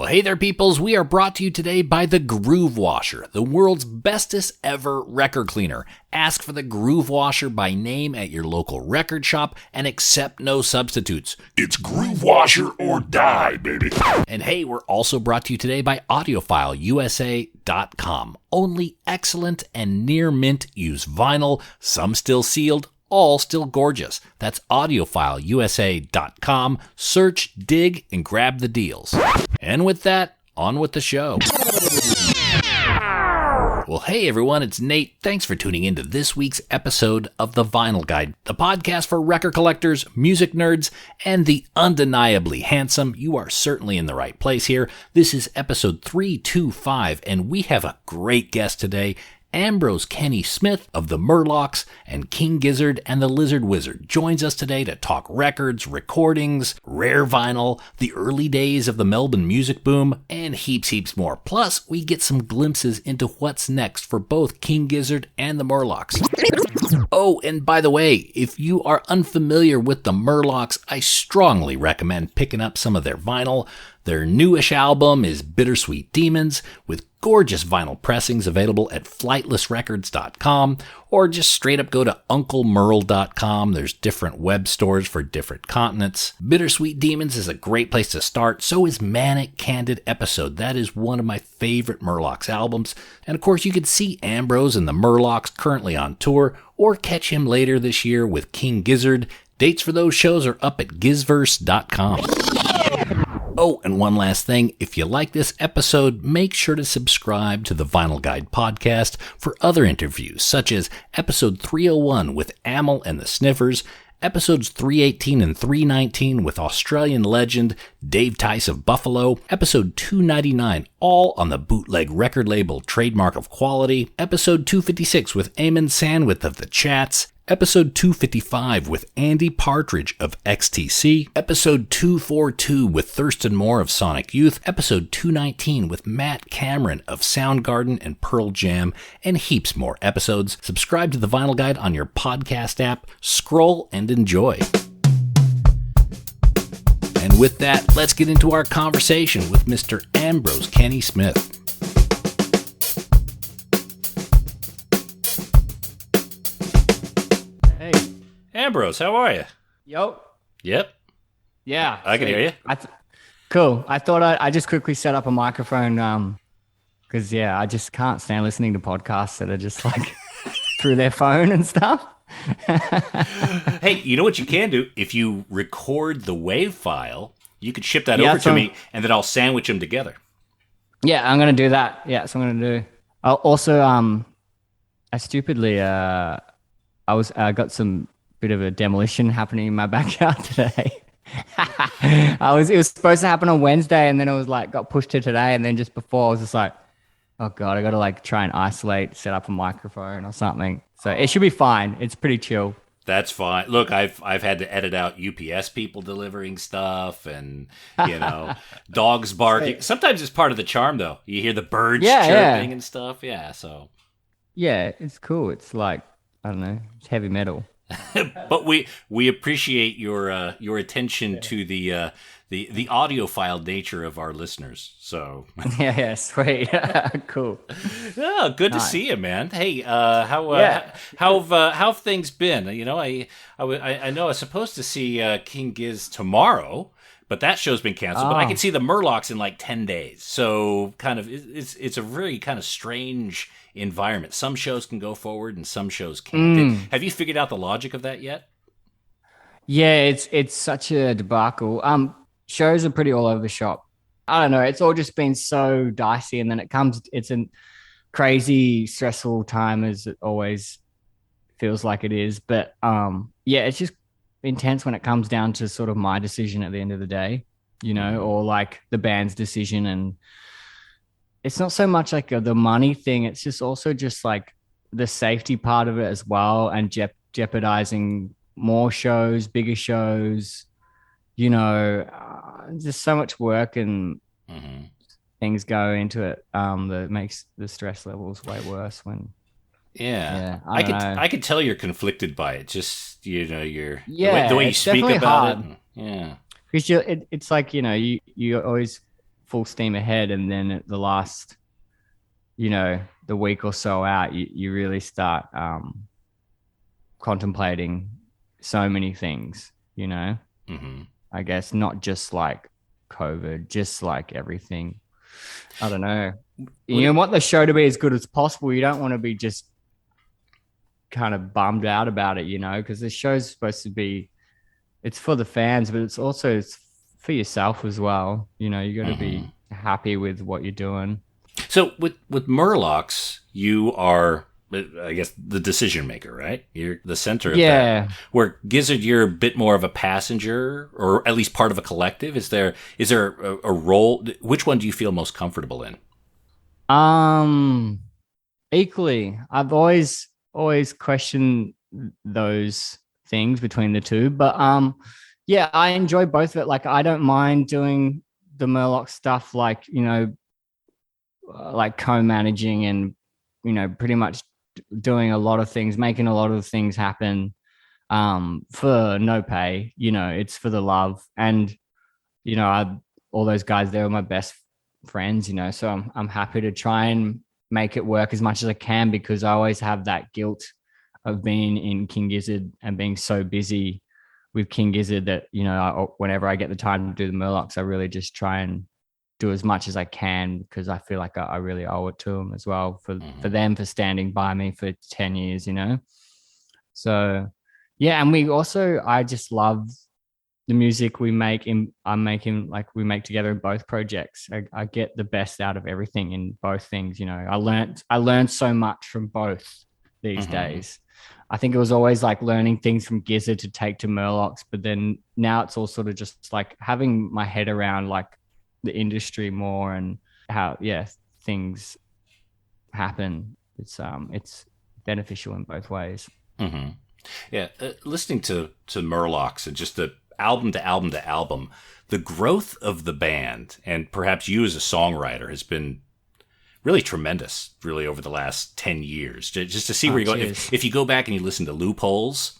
Well, hey there, peoples. We are brought to you today by the Groove Washer, the world's bestest ever record cleaner. Ask for the Groove Washer by name at your local record shop and accept no substitutes. It's Groove Washer or die, baby. And hey, we're also brought to you today by AudiofileUSA.com. Only excellent and near mint use vinyl, some still sealed, all still gorgeous. That's AudiofileUSA.com. Search, dig, and grab the deals. And with that, on with the show. Well, hey everyone, it's Nate. Thanks for tuning in to this week's episode of The Vinyl Guide, the podcast for record collectors, music nerds, and the undeniably handsome. You are certainly in the right place here. This is episode 325, and we have a great guest today. Ambrose Kenny Smith of the Murlocs and King Gizzard and the Lizard Wizard joins us today to talk records, recordings, rare vinyl, the early days of the Melbourne music boom, and heaps more. Plus, we get some glimpses into what's next for both King Gizzard and the Murlocs. Oh, and by the way, if you are unfamiliar with the Murlocs, I strongly recommend picking up some of their vinyl. Their newish album is Bittersweet Demons, with gorgeous vinyl pressings available at flightlessrecords.com, or just straight up go to unclemerle.com. There's different web stores for different continents. Bittersweet Demons is a great place to start. So is Manic Candid Episode. That is one of my favorite Murlocs albums. And of course, you can see Ambrose and the Murlocs currently on tour, or catch him later this year with King Gizzard. Dates for those shows are up at gizverse.com. Oh, and one last thing, if you like this episode, make sure to subscribe to the Vinyl Guide podcast for other interviews, such as episode 301 with Amel and the Sniffers, episodes 318 and 319 with Australian legend Dave Tice of Buffalo, episode 299, all on the Bootleg record label Trademark of Quality, episode 256 with Eamon Sandwith of The Chats, episode 255 with Andy Partridge of XTC, episode 242 with Thurston Moore of Sonic Youth, episode 219 with Matt Cameron of Soundgarden and Pearl Jam, and heaps more episodes. Subscribe to the Vinyl Guide on your podcast app, scroll and enjoy. And with that, let's get into our conversation with Mr. Ambrose Kenny Smith. Ambrose, how are you? Yo. Yep. Yeah. I can hear you. Cool. I thought I just quickly set up a microphone because, I just can't stand listening to podcasts that are just like through their phone and stuff. Hey, you know what you can do? If you record the WAV file, you could ship that over to me, and then I'll sandwich them together. Yeah, I'm going to do that. Yeah, that's what I'm going to do. I'll also, I stupidly, I got some bit of a demolition happening in my backyard today. It was supposed to happen on Wednesday, and then it was like got pushed to today, and then just before I was just like, oh god, I got to like try and isolate, set up a microphone or something. So it should be fine. It's pretty chill. That's fine. Look, I've had to edit out UPS people delivering stuff, and dogs barking. Sometimes it's part of the charm, though. You hear the birds chirping and stuff. Yeah, so yeah, it's cool. It's like, I don't know, it's heavy metal. But we appreciate your attention to the audiophile nature of our listeners. So yeah, sweet, cool. Oh, good to see you, man. Hey, how have things been? You know, I know I was supposed to see King Giz tomorrow, but that show's been canceled. But I can see the Murlocs in like 10 days. So kind of it's a really kind of strange environment. Some shows can go forward and some shows can't. Have you figured out the logic of that yet? Yeah, it's such a debacle. Shows are pretty all over the shop. I don't know. It's all just been so dicey, and then it's a crazy, stressful time, as it always feels like it is. But it's just intense when it comes down to sort of my decision at the end of the day, or like the band's decision. And it's not so much like the money thing. It's just also just like the safety part of it as well, and jeopardizing more shows, bigger shows, just so much work and things go into it that makes the stress levels way worse when I could tell you're conflicted by it. Just the way you speak about it. Yeah, because it's like you always full steam ahead, and then at the last, the week or so out, you really start contemplating so many things, Mm-hmm. I guess not just like COVID, just like everything. I don't know. You want the show to be as good as possible. You don't want to be just kind of bummed out about it, because the show's supposed to be, it's for the fans, but it's for yourself as well. You got to be happy with what you're doing. So with Murlocs, you are, I guess, the decision maker, right? You're the center of that. Where Gizzard, you're a bit more of a passenger, or at least part of a collective. Is there a role? Which one do you feel most comfortable in? Equally. I've always questioned those things between the two, but yeah, I enjoy both of it. Like, I don't mind doing the Murloc stuff, like, like co-managing and, pretty much doing a lot of things, making a lot of things happen for no pay. It's for the love. And, all those guys, they were my best friends, so I'm happy to try and make it work as much as I can, because I always have that guilt of being in King Gizzard and being so busy with King Gizzard that, whenever I get the time to do the Murlocs, I really just try and do as much as I can, because I feel like I really owe it to them as well, for them, for standing by me for 10 years, So, yeah. And I just love the music we make we make together in both projects. I get the best out of everything in both things. I learned so much from both these days. I think it was always like learning things from Gizzard to take to Murlocs, but then now it's all sort of just like having my head around like the industry more and how things happen. It's beneficial in both ways. Yeah, listening to Murlocs and just the album to album to album, the growth of the band, and perhaps you as a songwriter, has been really tremendous, really, over the last 10 years. Just to see where you go. If you go back and you listen to Loopholes,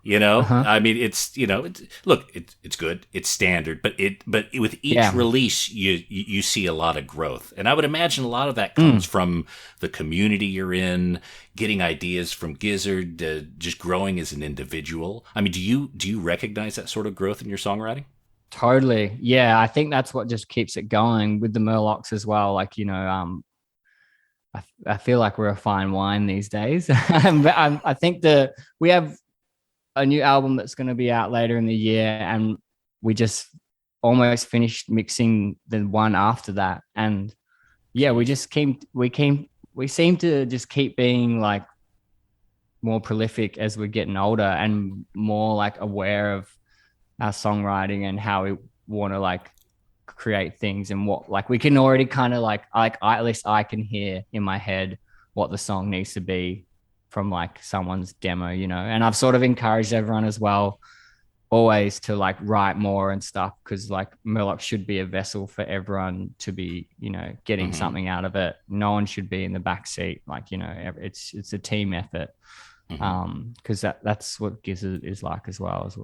I mean, it's, it's good, it's standard, but with each release, you see a lot of growth. And I would imagine a lot of that comes from the community you're in, getting ideas from Gizzard, just growing as an individual. I mean, do you recognize that sort of growth in your songwriting? Totally. Yeah. I think that's what just keeps it going with the Murlocs as well. Like, I feel like we're a fine wine these days. I think we have a new album that's going to be out later in the year, and we just almost finished mixing the one after that. And yeah, we seem to just keep being like more prolific as we're getting older and more like aware of our songwriting and how we want to like create things, and what, like, we can already kind of at least I can hear in my head what the song needs to be from like someone's demo, and I've sort of encouraged everyone as well always to like write more and stuff, because like Murloc should be a vessel for everyone to be, getting something out of it. No one should be in the back seat. Like, it's a team effort. Because that's what Gizzard is like as well. As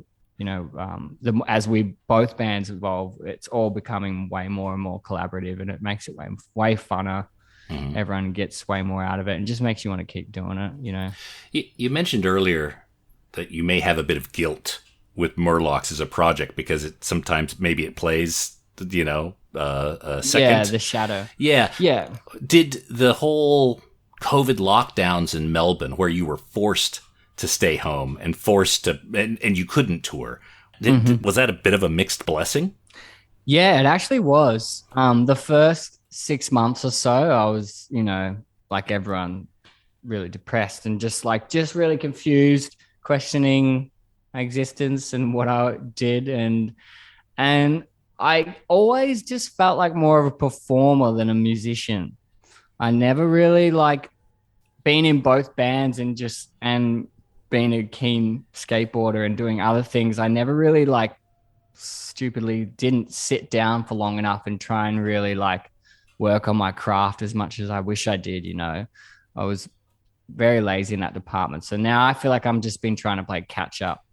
as we both bands evolve, it's all becoming way more and more collaborative, and it makes it way funner. Everyone gets way more out of it, and just makes you want to keep doing it. You mentioned earlier that you may have a bit of guilt with Murlocs as a project, because it sometimes maybe it plays, a second. Yeah, the shadow. Yeah. Did the whole COVID lockdowns in Melbourne, where you were forced to stay home and and you couldn't tour, was that a bit of a mixed blessing? Yeah, it actually was. The first 6 months or so, I was, like everyone, really depressed and just really confused, questioning my existence and what I did. And I always just felt like more of a performer than a musician. I never really like being in both bands and being a keen skateboarder and doing other things. I never really stupidly didn't sit down for long enough and try and really work on my craft as much as I wish I did. I was very lazy in that department. So now I feel like I'm just been trying to play catch up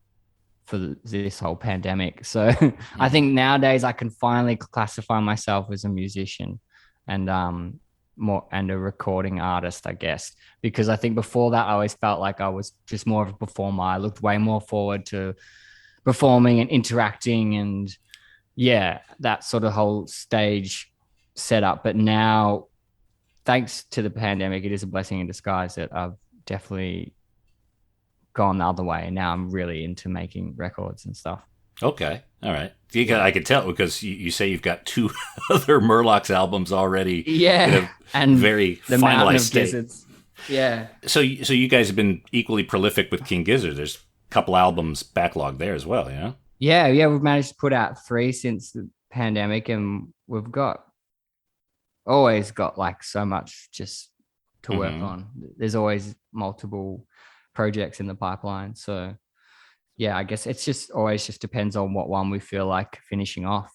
for this whole pandemic. So I think nowadays I can finally classify myself as a musician and more and a recording artist, I guess, because I think before that I always felt like I was just more of a performer. I looked way more forward to performing and interacting and that sort of whole stage setup. But now, thanks to the pandemic, it is a blessing in disguise that I've definitely gone the other way. And now I'm really into making records and stuff. Okay. All right. I could tell because you say you've got 2 other Murlocs albums already. Yeah. And very the finalized state. Gizzards. Yeah. So you guys have been equally prolific with King Gizzard. There's a couple albums backlog there as well, yeah? Yeah. We've managed to put out 3 since the pandemic, and we've always got like so much just to work on. There's always multiple projects in the pipeline. So yeah, I guess it's just always just depends on what one we feel like finishing off,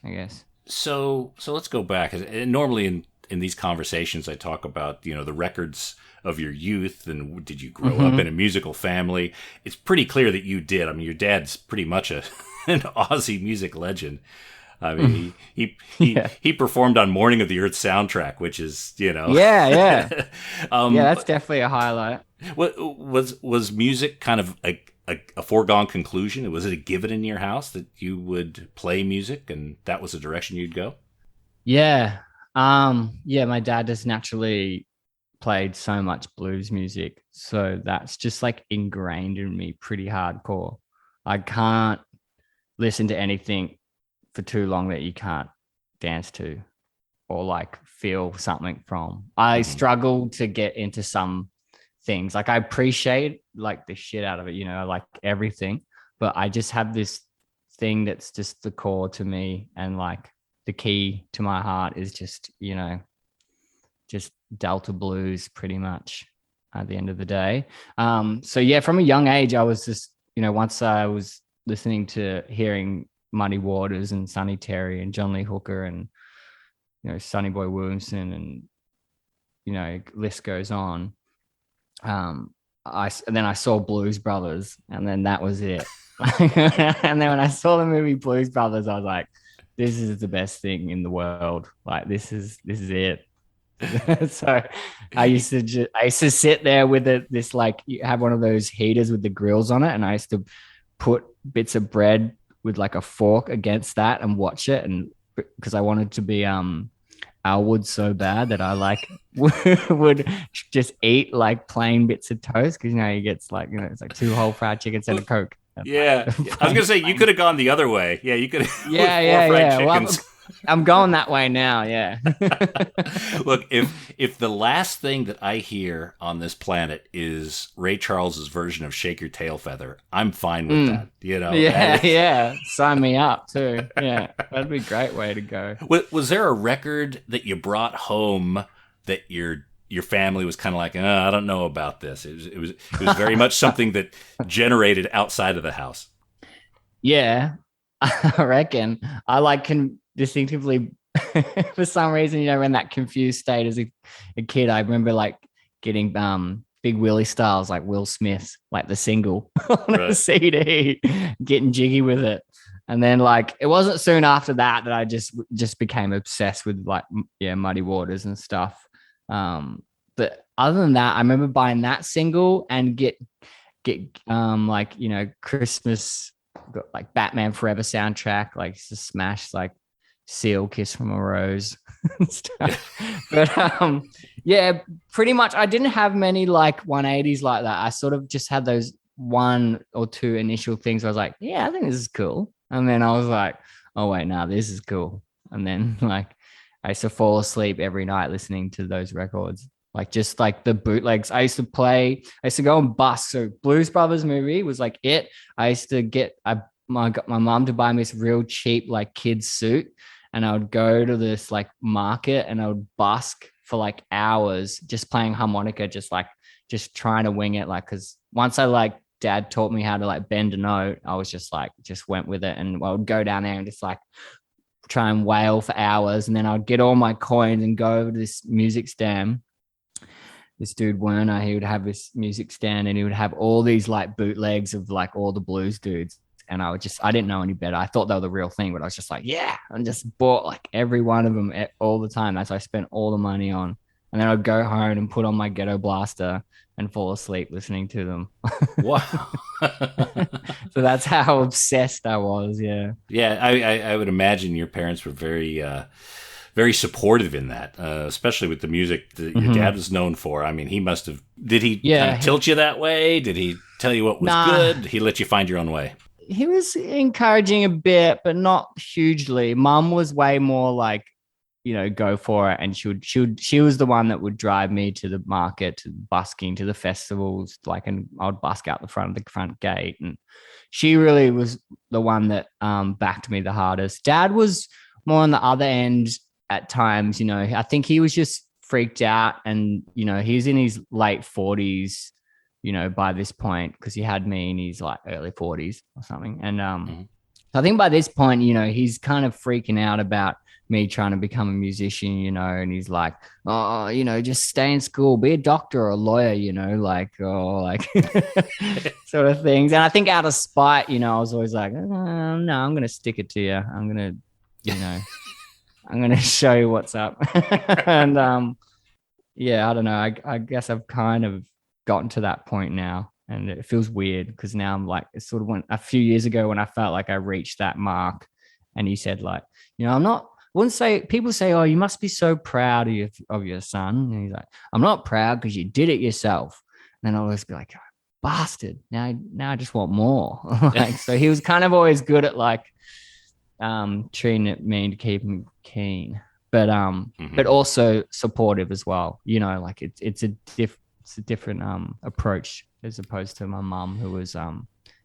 I guess. So let's go back. And normally in these conversations, I talk about, the records of your youth and did you grow up in a musical family? It's pretty clear that you did. I mean, your dad's pretty much an Aussie music legend. I mean, he performed on Morning of the Earth soundtrack, which is, Yeah. That's definitely a highlight. What was music kind of a foregone conclusion? Was it a given in your house that you would play music and that was the direction you'd go? Yeah. My dad just naturally played so much blues music. So that's just like ingrained in me pretty hardcore. I can't listen to anything for too long that you can't dance to or like feel something from. I struggle to get into some things. Like I appreciate like the shit out of it, like everything, but I just have this thing that's just the core to me, and like the key to my heart is just, just Delta blues pretty much at the end of the day. So yeah, from a young age, I was just, once I was hearing Muddy Waters and Sonny Terry and John Lee Hooker and, Sonny Boy Williamson and, list goes on. And then I saw Blues Brothers, and then that was it. And then when I saw the movie Blues Brothers, I was like, this is the best thing in the world. Like this is it. So I used to sit there with this, like, you have one of those heaters with the grills on it, and I used to put bits of bread with like a fork against that and watch it, and because I wanted to be Elwood so bad that I like would just eat like plain bits of toast, because he gets like, it's like 2 whole fried chickens and a Coke. Yeah, I was gonna say you could have gone the other way. Yeah, you could. Yeah. Well, I'm going that way now. Yeah. Look, if the last thing that I hear on this planet is Ray Charles's version of "Shake Your Tail Feather," I'm fine with that. Yeah. Sign me up too. Yeah, that'd be a great way to go. Was there a record that you brought home that your family was kind of like, I don't know about this? It was very much something that generated outside of the house. Yeah, I reckon. I can distinctively, for some reason, in that confused state as a kid, I remember like getting Big Willie Styles, like Will Smith, like the single on a CD, getting jiggy with it. And then like, it wasn't soon after that I just became obsessed with like, Muddy Waters and stuff. But other than that, I remember buying that single and get like, Christmas, got like Batman Forever soundtrack, like to smash like Seal, Kiss from a Rose and stuff. But pretty much I didn't have many like 180s like that. I sort of just had those 1 or 2 initial things where I was like, yeah, I think this is cool. And then I was like, oh wait, no, this is cool. And then like I used to fall asleep every night listening to those records. Like just like the bootlegs I used to go and bust. So Blues Brothers movie was like it. I used to got my mom to buy me this real cheap like kids suit, and I would go to this like market and I would busk for like hours just playing harmonica, just trying to wing it. Like, cause once I like dad taught me how to like bend a note, I was just went with it, and I would go down there and just like try and wail for hours. And then I'd get all my coins and go over to this music stand this dude Werner, he would have this music stand and he would have all these like bootlegs of like all the blues dudes. And I didn't know any better. I thought they were the real thing, but I was just like, yeah, and just bought like every one of them all the time. That's what I spent all the money on. And then I'd go home and put on my ghetto blaster and fall asleep listening to them. Wow. So that's how obsessed I was. Yeah. Yeah. I would imagine your parents were very, very supportive in that, especially with the music that your dad was known for. I mean, he must have, did he kind of tilt you that way? Did he tell you what was good? Did he let you find your own way? He was encouraging a bit, but not hugely. Mum was way more like, go for it. And she was the one that would drive me to the market, to busking, to the festivals, and I would busk out the front gate. And she really was the one that backed me the hardest. Dad was more on the other end at times. I think he was just freaked out, and he's in his late 40s, by this point, because he had me in his like early 40s or something. And I think by this point, he's kind of freaking out about me trying to become a musician, and he's like, oh, just stay in school, be a doctor or a lawyer, sort of things. And I think out of spite, I was always like, no, I'm going to stick it to you. I'm going to, I'm going to show you what's up. And I don't know. I guess I've kind of gotten to that point now, and it feels weird because now I'm like, it sort of went a few years ago when I felt like I reached that mark. And he said like, wouldn't say, people say, oh, you must be so proud of your son. And he's like, I'm not proud because you did it yourself. And then I'll always be like, oh, bastard. Now I just want more. So he was kind of always good at like treating it mean to keep him keen, but but also supportive as well. It's a different approach as opposed to my mum, who was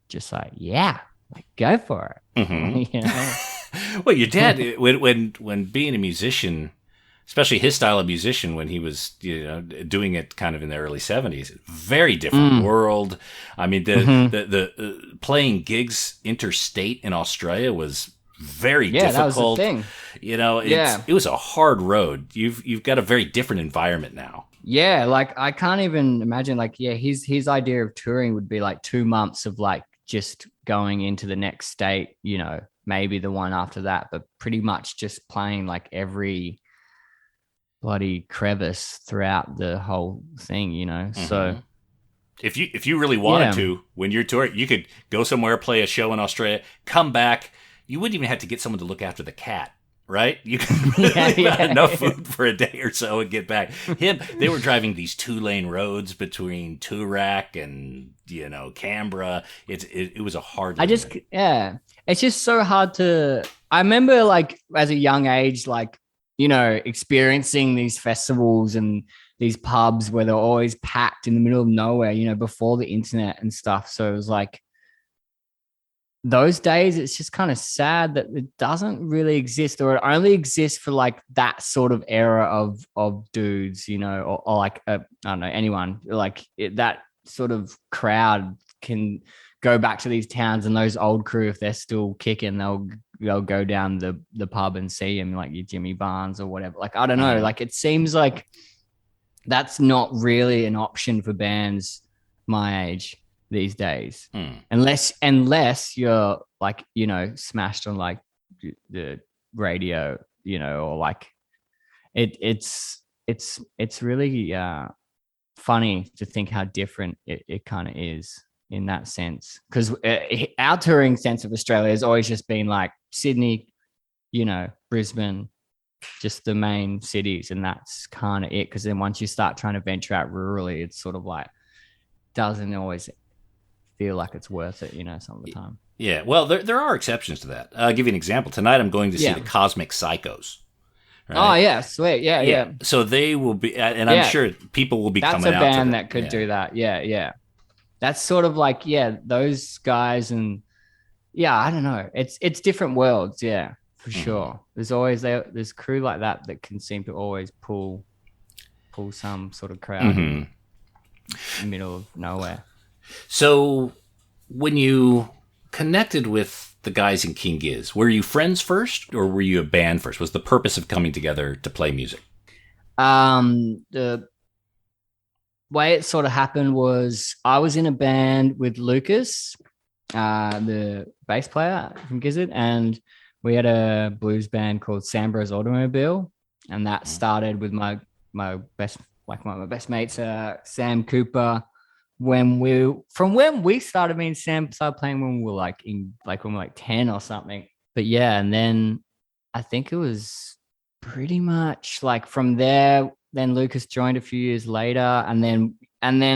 just like, yeah, like go for it. Well, your dad, when being a musician, especially his style of musician, when he was doing it kind of in the early 70s, very different world. I mean, the playing gigs interstate in Australia was very difficult. That was the thing. It was a hard road. You've got a very different environment now. Yeah, like I can't even imagine. Like, his idea of touring would be like 2 months of like just going into the next state, maybe the one after that, but pretty much just playing like every bloody crevice throughout the whole thing, So if you really wanted to, when you're touring, you could go somewhere, play a show in Australia, come back. You wouldn't even have to get someone to look after the cat, right? You could have enough food for a day or so and get back. They were driving these 2-lane roads between Toorak and Canberra. It was a hard. It's just so hard to. I remember like as a young age, like experiencing these festivals and these pubs where they're always packed in the middle of nowhere. Before the internet and stuff. So it was like. Those days, it's just kind of sad that it doesn't really exist, or it only exists for like that sort of era of dudes, or like I don't know, anyone like that sort of crowd can go back to these towns, and those old crew, if they're still kicking, they'll go down the pub and see him, like your Jimmy Barnes or whatever. Like I don't know, like it seems like that's not really an option for bands my age these days, unless you're like smashed on like the radio, or like it's really funny to think how different it kind of is in that sense, because our touring sense of Australia has always just been like Sydney, Brisbane, just the main cities, and that's kind of it. Because then once you start trying to venture out rurally, it's sort of like doesn't always feel like it's worth it, some of the time. Yeah, well, there are exceptions to that. I'll give you an example. Tonight I'm going to see the Cosmic Psychos. Right? Oh, yeah, sweet. Yeah. So they will be, and I'm sure people will be coming out. That's a band that could do that. Yeah. That's sort of like, those guys, and I don't know. It's different worlds, for sure. There's always there's crew like that can seem to always pull some sort of crowd in the middle of nowhere. So when you connected with the guys in King Giz, were you friends first or were you a band first? Was the purpose of coming together to play music? The way it sort of happened was I was in a band with Lucas, the bass player from Gizzard, and we had a blues band called Ambrose Automobile, and that started with my best mates, Sam Cooper. When we started, me and Sam started playing when we were when we were like 10 or something. But yeah, and then I think it was pretty much like from there. Then Lucas joined a few years later, and then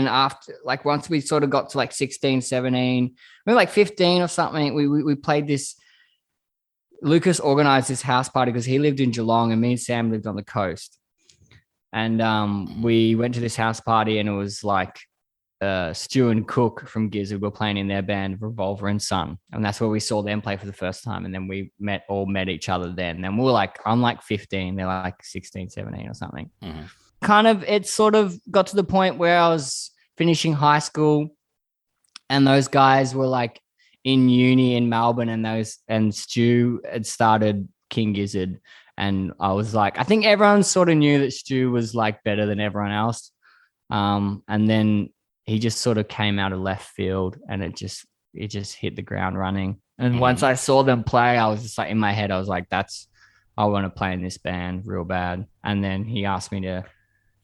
after, like, once we sort of got to like 16, 17, maybe like 15 or something, we played this. Lucas organized this house party because he lived in Geelong and me and Sam lived on the coast. And we went to this house party, and it was like Stu and Cook from Gizzard were playing in their band Revolver and Son, and that's where we saw them play for the first time. And then we met each other then. And we were like, I'm like 15, they're like 16, 17 or something. Mm-hmm. Kind of, it sort of got to the point where I was finishing high school, and those guys were like in uni in Melbourne, and Stu had started King Gizzard. And I was like, I think everyone sort of knew that Stu was like better than everyone else. And then he just sort of came out of left field, and it just hit the ground running. And once I saw them play, I was just like, in my head, I was like, I want to play in this band real bad. And then he asked me to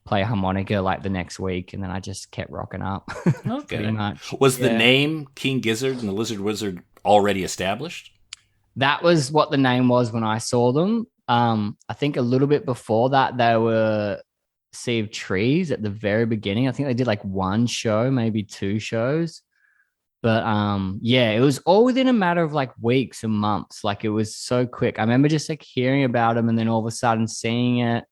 play harmonica like the next week, and then I just kept rocking up. Okay. Pretty much. Was the name King Gizzard and the Lizard Wizard already established? That was what the name was when I saw them. I think a little bit before that, they were Sea of Trees at the very beginning. I think they did like one show, maybe two shows. But yeah, it was all within a matter of like weeks and months. Like, it was so quick. I remember just like hearing about them, and then all of a sudden seeing it,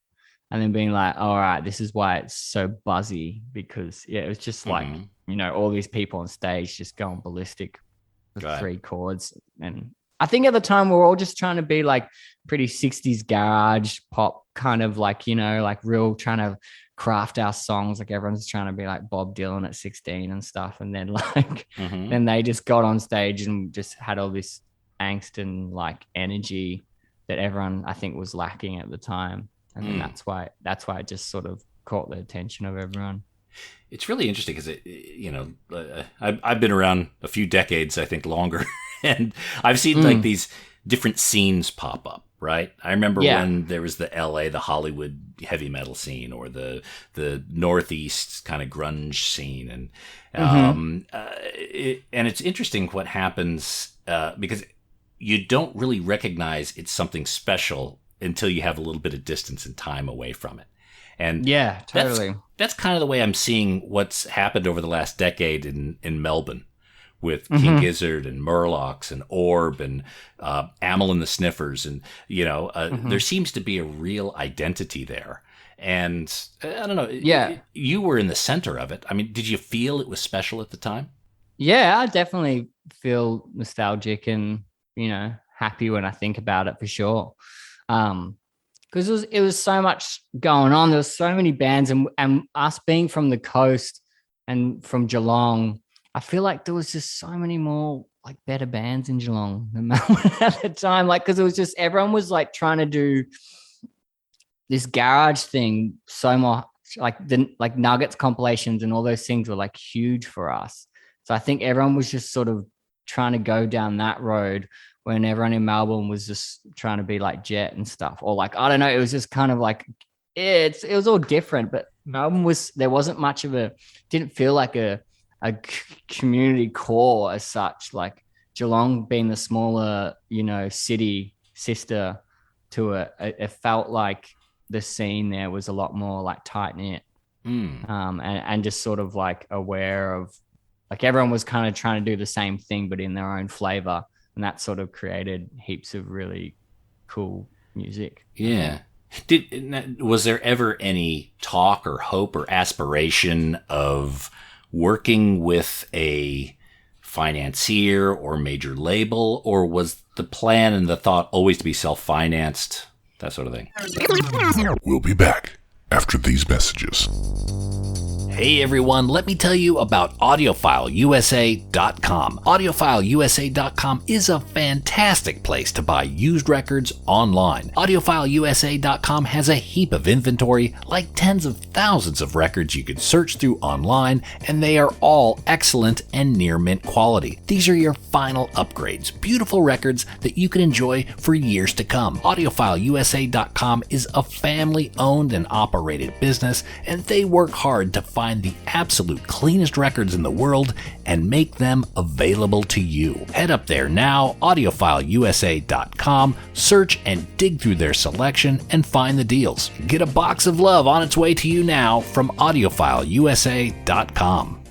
and then being like, all right, this is why it's so buzzy, because yeah, it was just like, all these people on stage just going ballistic with three chords. And I think at the time we were all just trying to be like pretty 60s garage pop kind of like, like real trying to craft our songs. Like, everyone's trying to be like Bob Dylan at 16 and stuff. And then like, then they just got on stage and just had all this angst and like energy that everyone, I think, was lacking at the time. And then that's why it just sort of caught the attention of everyone. It's really interesting because I've been around a few decades, I think longer, and I've seen like these different scenes pop up. Right. I remember when there was the LA, the Hollywood heavy metal scene, or the Northeast kind of grunge scene. And, and it's interesting what happens, because you don't really recognize it's something special until you have a little bit of distance and time away from it. And yeah, totally. That's kind of the way I'm seeing what's happened over the last decade in Melbourne, with King Gizzard and Murlocs and Orb and Amel and the Sniffers. And, there seems to be a real identity there. And I don't know. Yeah. You were in the center of it. I mean, did you feel it was special at the time? Yeah, I definitely feel nostalgic and, happy when I think about it, for sure. Because it was so much going on. There was so many bands, and us being from the coast and from Geelong, I feel like there was just so many more like better bands in Geelong than Melbourne at the time. Like, because it was just, everyone was like trying to do this garage thing so much. Like the Nuggets compilations and all those things were like huge for us. So I think everyone was just sort of trying to go down that road, when everyone in Melbourne was just trying to be like Jet and stuff, or like, I don't know, it was just kind of like, it was all different. But Melbourne there wasn't much of didn't feel like a community core as such. Like, Geelong being the smaller, city sister to it felt like the scene there was a lot more like tight knit, and just sort of like aware of, like, everyone was kind of trying to do the same thing but in their own flavor. And that sort of created heaps of really cool music. Yeah. Was there ever any talk or hope or aspiration of working with a financier or major label, or was the plan and the thought always to be self-financed, that sort of thing? We'll be back after these messages. Hey everyone, let me tell you about AudiofileUSA.com. AudiofileUSA.com is a fantastic place to buy used records online. AudiofileUSA.com has a heap of inventory, like tens of thousands of records you can search through online, and they are all excellent and near mint quality. These are your final upgrades, beautiful records that you can enjoy for years to come. AudiofileUSA.com is a family-owned and operated business, and they work hard to find the absolute cleanest records in the world and make them available to you. Head up there now, AudiofileUSA.com, search and dig through their selection and find the deals. Get a box of love on its way to you now from AudiofileUSA.com.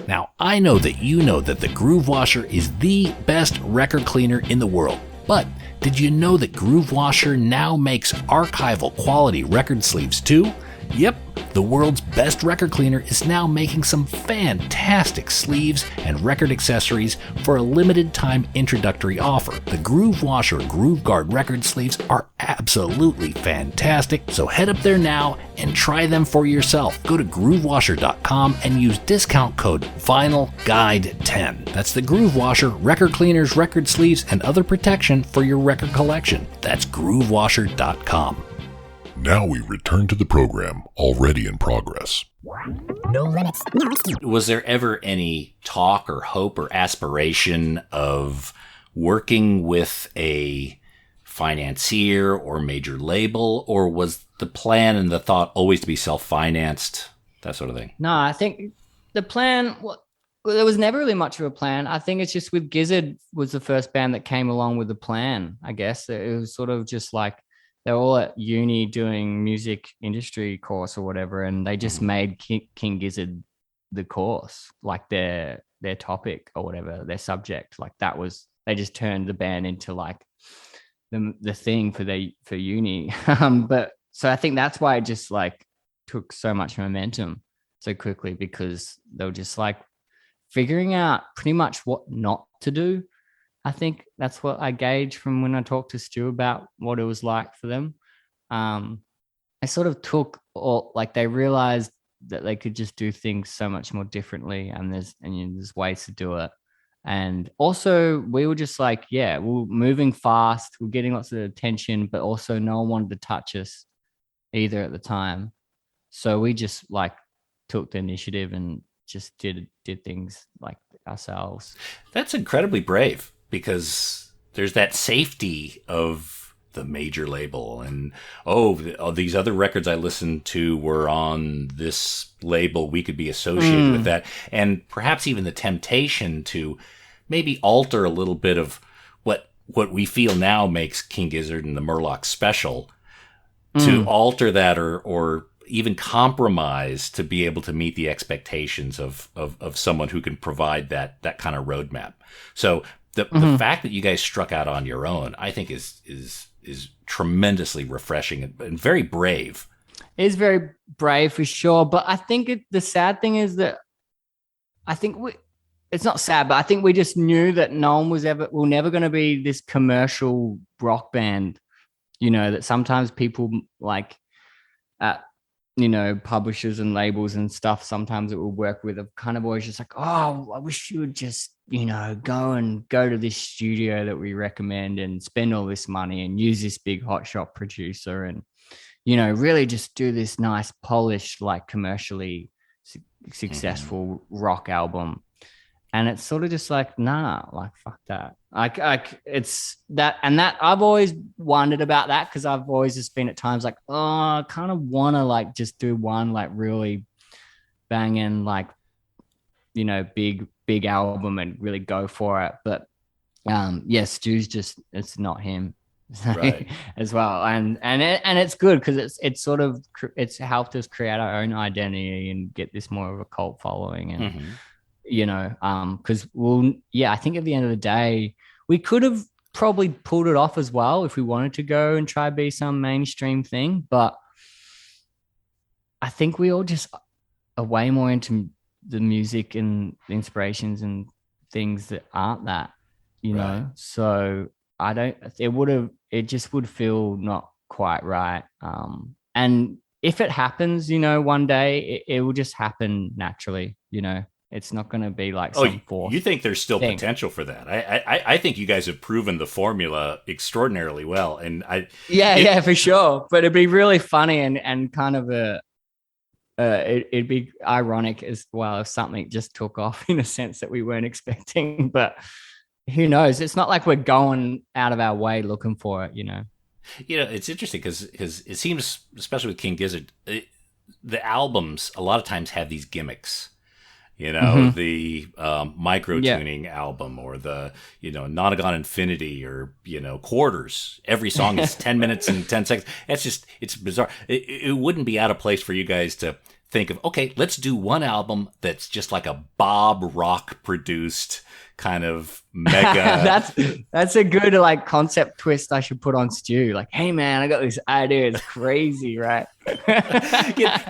Now, I know that you know that the Groove Washer is the best record cleaner in the world, but did you know that Groove Washer now makes archival quality record sleeves too? Yep, the world's best record cleaner is now making some fantastic sleeves and record accessories for a limited time introductory offer. The Groove Washer Groove Guard record sleeves are absolutely fantastic, so head up there now and try them for yourself. Go to groovewasher.com and use discount code VinylGuide10. That's the Groove Washer record cleaners, record sleeves, and other protection for your record collection. That's groovewasher.com. Now we return to the program already in progress. No limits. Was there ever any talk or hope or aspiration of working with a financier or major label, or was the plan and the thought always to be self-financed, that sort of thing? No, I think the plan, well, there was never really much of a plan. I think it's just with Gizzard was the first band that came along with a plan, I guess. It was sort of just like, they're all at uni doing music industry course or whatever, and they just made King Gizzard the course, like their topic or whatever, their subject. Like that was, they just turned the band into like the thing for uni. But so I think that's why it just like took so much momentum so quickly, because they were just like figuring out pretty much what not to do. I think that's what I gauge from when I talked to Stu about what it was like for them. I sort of took, or like they realized that they could just do things so much more differently, and there's ways to do it. And also we were just like, yeah, we're moving fast, we're getting lots of attention, but also no one wanted to touch us either at the time. So we just like took the initiative and just did things like ourselves. That's incredibly brave, because there's that safety of the major label and, these other records I listened to were on this label, we could be associated with that. And perhaps even the temptation to maybe alter a little bit of what we feel now makes King Gizzard and the Murlocs special, to alter that or even compromise to be able to meet the expectations of someone who can provide that kind of roadmap. So the fact that you guys struck out on your own, I think is tremendously refreshing and very brave. It is very brave for sure. But I think the sad thing is that I think it's not sad, but I think we just knew that no one we're never going to be this commercial rock band, that sometimes people like, publishers and labels and stuff sometimes that we'll work with are kind of always just like, oh, I wish you would just, go to this studio that we recommend and spend all this money and use this big hotshot producer and, really just do this nice polished, like commercially successful rock album. And it's sort of just like, nah, like, fuck that. Like it's that, and that I've always wondered about that, because I've always just been at times like, oh, I kind of want to like just do one like really banging, like, big album and really go for it. But yes, Stu's just, it's not him. Right. As well. And it's good because it's sort of, it's helped us create our own identity and get this more of a cult following. And because I think at the end of the day, we could have probably pulled it off as well if we wanted to go and try be some mainstream thing. But I think we all just are way more into the music and the inspirations and things that aren't that, know. So it just would feel not quite right. And if it happens, one day it will just happen naturally. It's not going to be like some force. You think there's still thing. potential for that? I think you guys have proven the formula extraordinarily well, and yeah, for sure. But it'd be really funny and kind of it'd be ironic as well if something just took off in a sense that we weren't expecting. But who knows? It's not like we're going out of our way looking for it. It's interesting because it seems, especially with King Gizzard, the albums a lot of times have these gimmicks. The micro tuning album, or the Nonagon Infinity, or quarters. Every song is 10 minutes and 10 seconds. It's bizarre. It wouldn't be out of place for you guys to think of, okay, let's do one album that's just like a Bob Rock produced kind of mega. that's a good like concept twist I should put on Stu. Like, hey man, I got this idea. It's crazy, right?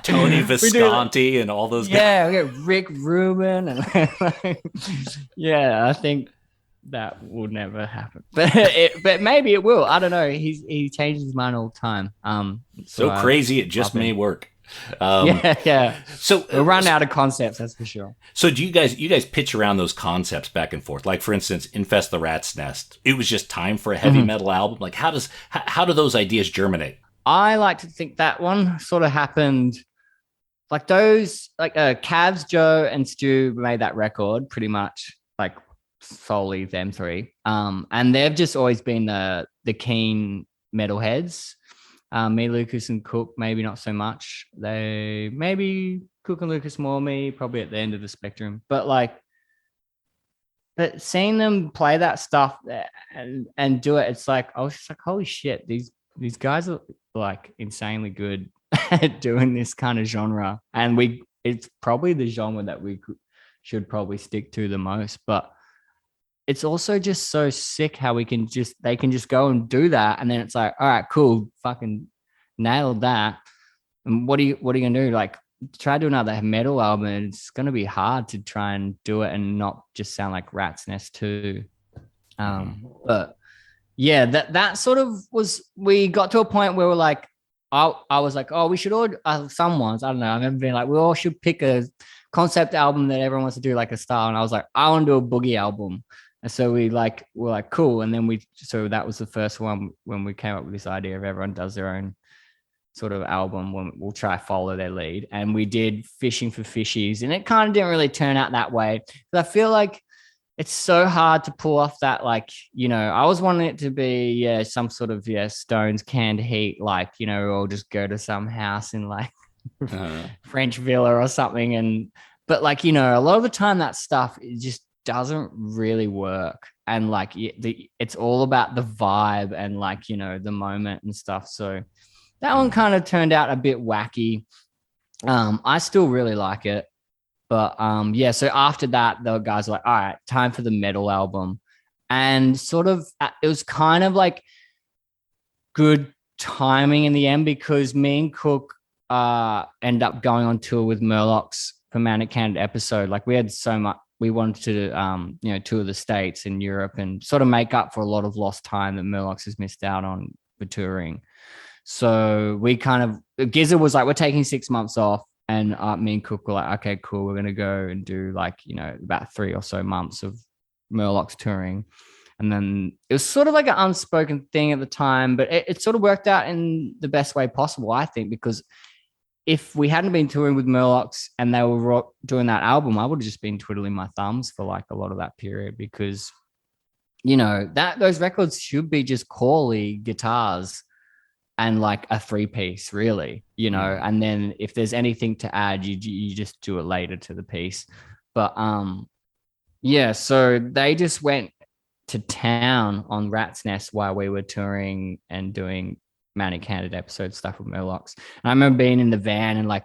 Tony Visconti and all those guys. Yeah, we got Rick Rubin and yeah, I think that will never happen. But maybe it will. I don't know. He changes his mind all the time. So crazy it just may work. Yeah. So we'll run out of concepts, that's for sure. So do you guys pitch around those concepts back and forth? Like, for instance, Infest the Rat's Nest. It was just time for a heavy metal album. Like, how do those ideas germinate? I like to think that one sort of happened like those, like Cavs, Joe, and Stu made that record pretty much like solely them three. And they've just always been the keen metalheads. Me, Lucas, and Cook, maybe not so much. They maybe Cook and Lucas more, me probably at the end of the spectrum. But seeing them play that stuff and do it, it's like I was just like, holy shit, these guys are like insanely good at doing this kind of genre, and it's probably the genre that we should probably stick to the most. But it's also just so sick how they can just go and do that. And then it's like, all right, cool, fucking nailed that. And what are you going to do? Like, try to do another metal album. And it's going to be hard to try and do it and not just sound like Rat's Nest too. But yeah, that sort of we got to a point where we're like, I was like, oh, we should all, someone's, I don't know. I remember being like, we all should pick a concept album that everyone wants to do like a style. And I was like, I want to do a boogie album. And so we're like, cool. And then so that was the first one when we came up with this idea of everyone does their own sort of album when we'll try to follow their lead. And we did Fishing for Fishies, and it kind of didn't really turn out that way. But I feel like it's so hard to pull off that, like, I was wanting it to be, some sort of, Stones Canned Heat, like, or just go to some house in like French Villa or something. But like, a lot of the time that stuff is just doesn't really work, and like it's all about the vibe and like the moment and stuff. So that one kind of turned out a bit wacky. I still really like it, but so after that the guys were like, all right, time for the metal album. And sort of it was kind of like good timing in the end, because me and Cook end up going on tour with Murlocs for Manic Candidate episode. Like, we had so much. We wanted to, tour the States and Europe and sort of make up for a lot of lost time that Murlocs has missed out on for touring. So we Gizzard was like, we're taking 6 months off. And me and Cook were like, okay, cool. We're going to go and do like, about 3 or so months of Murlocs touring. And then it was sort of like an unspoken thing at the time, but it sort of worked out in the best way possible, I think, because if we hadn't been touring with Murlocs and they were doing that album, I would have just been twiddling my thumbs for like a lot of that period, because, those records should be just Corley guitars and like a 3-piece, really, and then if there's anything to add, you just do it later to the piece. But so they just went to town on Rat's Nest while we were touring and doing Manic Candidate episode stuff with Murlocs. And I remember being in the van and like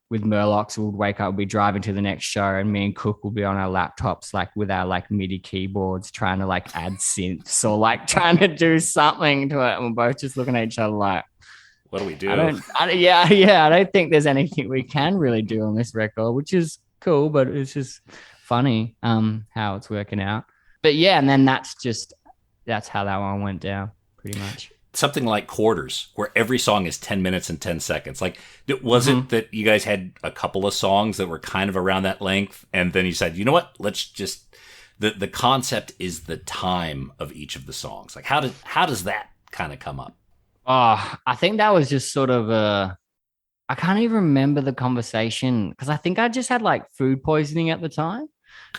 with Murlocs, we'd wake up, we'd be driving to the next show, and me and Cook will be on our laptops, like with our like MIDI keyboards, trying to like add synths or like trying to do something to it. And we're both just looking at each other like, what do we do? I don't think there's anything we can really do on this record, which is cool, but it's just funny how it's working out. But yeah, and then that's how that one went down pretty much. something like Quarters, where every song is 10 minutes and 10 seconds. Like, was it that you guys had a couple of songs that were kind of around that length, and then you said, you know what, let's just, the concept is the time of each of the songs. Like, how does that kind of come up? Oh, I think that was just sort of I can't even remember the conversation because I think I just had like food poisoning at the time.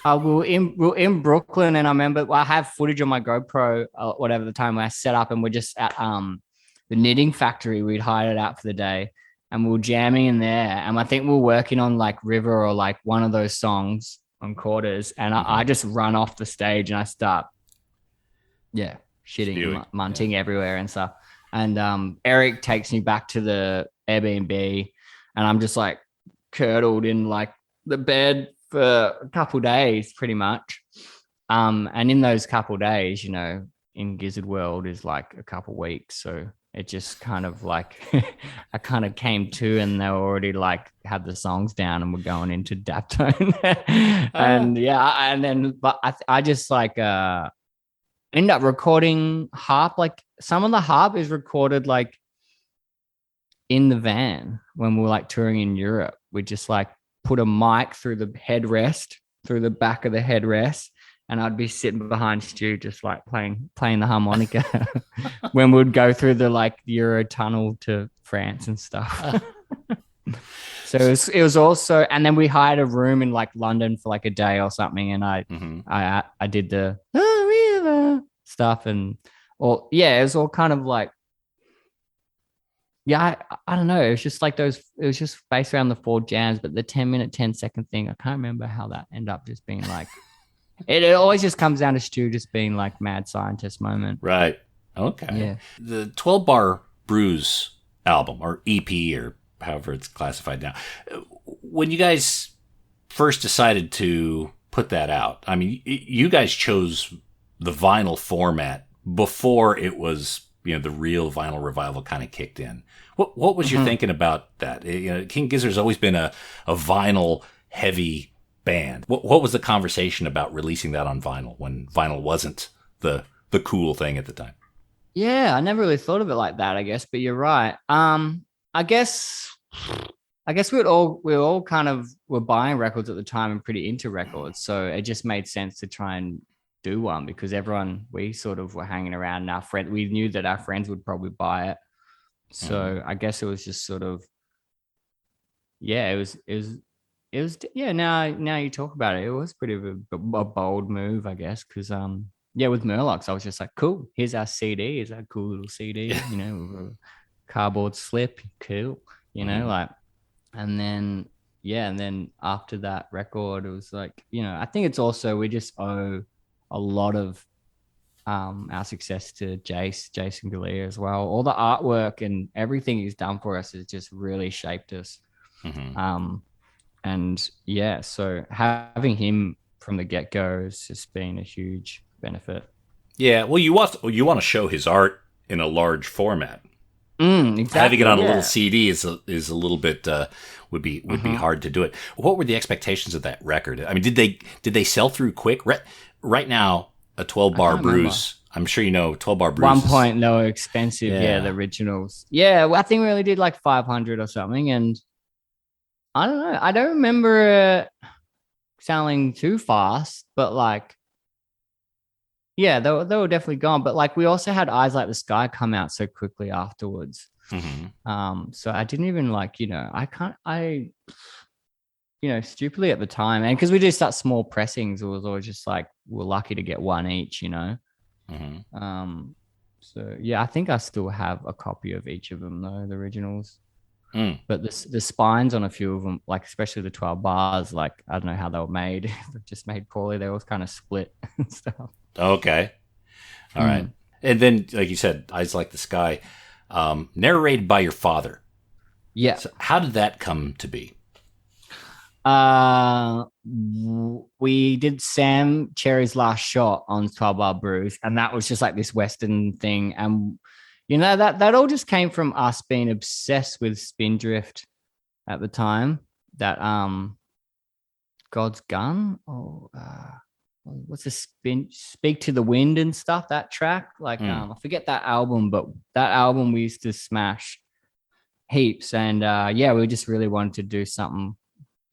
We were in Brooklyn, and I remember I have footage on my GoPro, whatever the time when I set up, and we're just at the knitting factory. We'd hired it out for the day, and we were jamming in there. And I think we were working on like River or like one of those songs on Quarters, and I just run off the stage and I start, shitting, munting everywhere and stuff. And Eric takes me back to the Airbnb, and I'm just like curdled in like the bed for a couple days, pretty much. And in those couple days, you know, in Gizzard World is like a couple weeks, so it just kind of like I kind of came to, and they were already like had the songs down, and we're going into Daptone. But I just like end up recording harp. Like some of the harp is recorded like in the van when we were like touring in Europe. We just like put a mic through the headrest, through the back of the headrest, and I'd be sitting behind Stu just like playing the harmonica when we'd go through the like Euro tunnel to France and stuff. So it was also, and then we hired a room in like London for like a day or something, and I did the stuff, and it was all kind of like, I don't know. It was just like it was just based around the 4 jams, but the 10-minute, 10-second thing, I can't remember how that ended up just being like, it always just comes down to Stu just being like mad scientist moment. Right. Okay. Yeah. The 12 Bar Brews album, or EP, or however it's classified now, when you guys first decided to put that out, I mean, you guys chose the vinyl format before it was, you know, the real vinyl revival kind of kicked in. What was your thinking about that? You know, King Gizzard's always been a vinyl heavy band. What was the conversation about releasing that on vinyl when vinyl wasn't the cool thing at the time? Yeah, I never really thought of it like that, I guess, but you're right. I guess we all kind of were buying records at the time and pretty into records, so it just made sense to try and do one because we sort of were hanging around, and our friend, we knew that our friends would probably buy it. So I guess it was just sort of, it was now you talk about it, it was pretty of a bold move, I guess, because with Murlocs I was just like, cool, here's our CD, here's our cool little CD, you know, with a cardboard slip, cool, you know, like, and then after that record it was like, you know, I think it's also we just owe a lot of our success to Jason Galea as well. All the artwork and everything he's done for us has just really shaped us. So having him from the get-go has just been a huge benefit. Yeah, well, you want to show his art in a large format. Exactly. Having it on a little CD is a little bit would be hard to do it. What were the expectations of that record? I mean, did they sell through quick? Right now, a 12 Bar Brews. I'm sure you know 12 Bar Brews. 1 point, no, expensive. Yeah, the originals. Yeah, well, I think we only did like 500 or something, and I don't know. I don't remember it selling too fast, but like, yeah, they were definitely gone. But like, we also had Eyes Like the Sky come out so quickly afterwards. So I didn't even like, you know, stupidly at the time, and because we did such small pressings, it was always just like we're lucky to get one each, you know. So yeah, I think I still have a copy of each of them though, the originals. But the spines on a few of them, like especially the 12 bars, like I don't know how they were made. They're just made poorly. They were kind of split and stuff. Okay, all right. And then, like you said, Eyes Like the Sky, narrated by your father. Yeah. So how did that come to be? We did Sam Cherry's Last Shot on 12 Bar Brews, and that was just like this Western thing. And you know, that all just came from us being obsessed with Spindrift at the time. That God's Gun, or what's the Speak to the Wind and stuff, that track. Like, I forget that album, but that album we used to smash heaps. And we just really wanted to do something,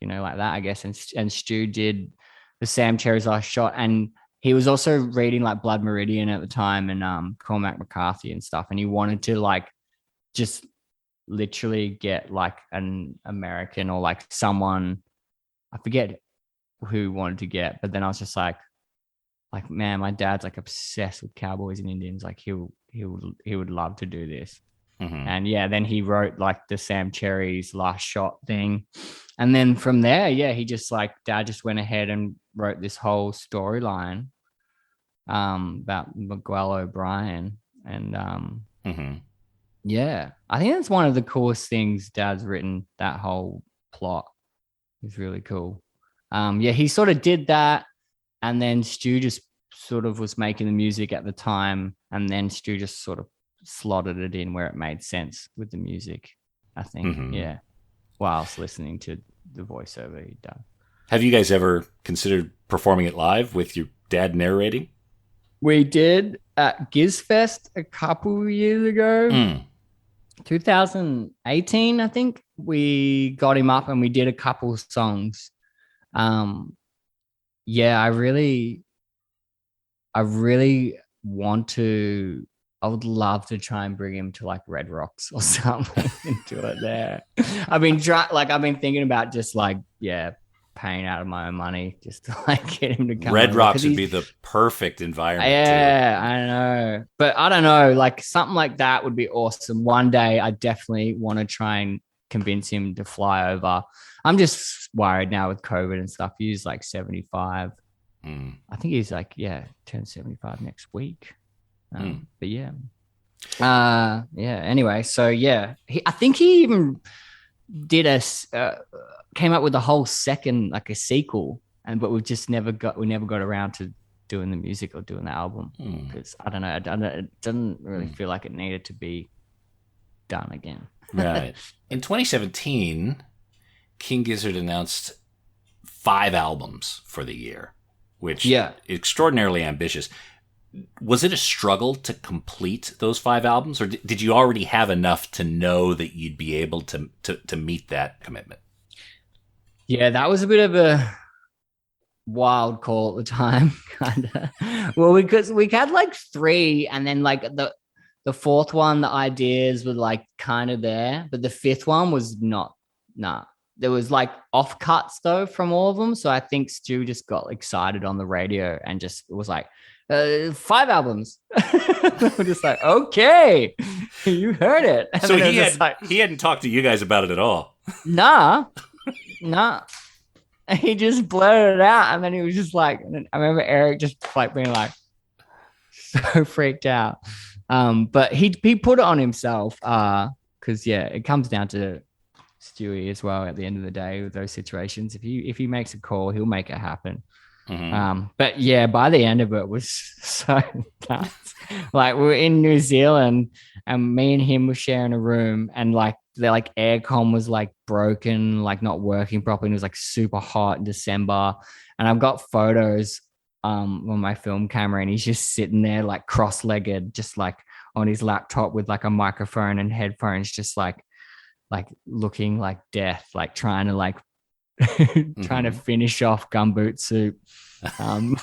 like that, I guess. And Stu did the Sam Cherry's Last Shot. And he was also reading like Blood Meridian at the time and Cormac McCarthy and stuff. And he wanted to like just literally get like an American or like someone, I forget who wanted to get, but then I was just like, man, my dad's like obsessed with cowboys and Indians. Like he would love to do this. Mm-hmm. And then he wrote like the Sam Cherry's Last Shot thing. And then from there, he just like, Dad just went ahead and wrote this whole storyline about Miguel O'Brien. And I think that's one of the coolest things Dad's written. That whole plot is really cool. He sort of did that. And then Stu just sort of was making the music at the time. And then Stu just sort of slotted it in where it made sense with the music, I think. Mm-hmm. Whilst listening to the voiceover he'd done. Have you guys ever considered performing it live with your dad narrating? We did at GizFest a couple years ago. 2018, I think. We got him up and we did a couple songs. I really want to. I would love to try and bring him to like Red Rocks or something and do it there. I've been thinking about just like, paying out of my own money just to like get him to come. Red Rocks would be the perfect environment. Yeah, too. I know. But I don't know, like something like that would be awesome. One day I definitely want to try and convince him to fly over. I'm just worried now with COVID and stuff. He's like 75. I think he's like, turns 75 next week. But anyway, so I think he even did came up with a whole second, like a sequel, but we never got around to doing the music or doing the album because I don't know, it doesn't really feel like it needed to be done again. Right. In 2017, King Gizzard announced 5 albums for the year, which is extraordinarily ambitious. Was it a struggle to complete those 5 albums, or did you already have enough to know that you'd be able to meet that commitment? Yeah, that was a bit of a wild call at the time, kind of. Well, because we had like 3, and then like the 4th one, the ideas were like kind of there, but the 5th one was not. Nah, there was like off cuts though from all of them. So I think Stu just got excited on the radio and just was like, 5 albums. We're just like, okay, you heard it. And so he hadn't talked to you guys about it at all. Nah. He just blurted it out, and then he was just like, I remember Eric just like being like so freaked out. But he put it on himself because it comes down to Stewie as well at the end of the day with those situations. If he makes a call, he'll make it happen. Mm-hmm. But by the end of it was so nuts. Like we were in New Zealand and me and him were sharing a room, and like the like aircon was like broken, like not working properly. And it was like super hot in December, and I've got photos on my film camera, and he's just sitting there like cross-legged, just like on his laptop with like a microphone and headphones, just like looking like death, like trying to like trying to finish off Gumboot Soup,